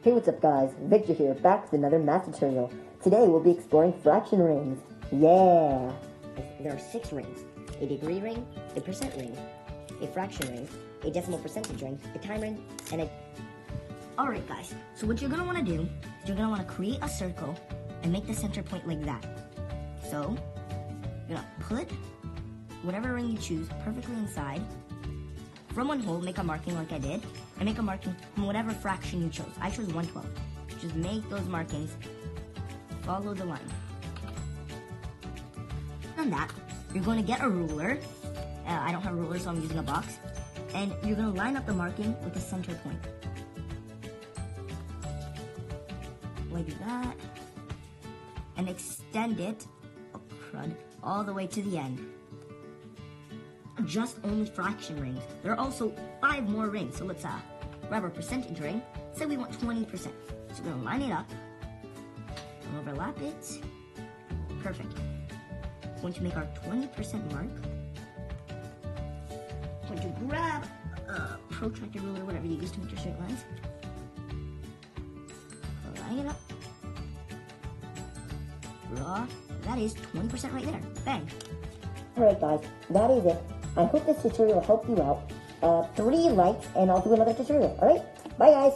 Hey, what's up guys? Victor here, back with another math tutorial. Today we'll be exploring fraction rings. Yeah! There are 6 rings: a degree ring, a percent ring, a fraction ring, a decimal percentage ring, a time ring, and a... Alright guys, so what you're going to want to do is you're going to want to create a circle and make the center point like that. So, you're going to put whatever ring you choose perfectly inside. From one hole, make a marking like I did, and make a marking from whatever fraction you chose. I chose 1/12. Just make those markings, follow the line. Done that, you're going to get a ruler. I don't have a ruler, so I'm using a box. And you're going to line up the marking with the center point. Like that. And extend it, oh crud, all the way to the end. Just only fraction rings. There are also 5 more rings, so let's grab our percentage ring. Say we want 20%. So we're going to line it up and overlap it. Perfect. Going to make our 20% mark. Going to grab a protractor ruler, whatever you use to make your straight lines. Line it up. Draw. That is 20% right there. Bang. Alright guys, that is it. I hope this tutorial helped you out. 3 likes and I'll do another tutorial. Alright? Bye guys!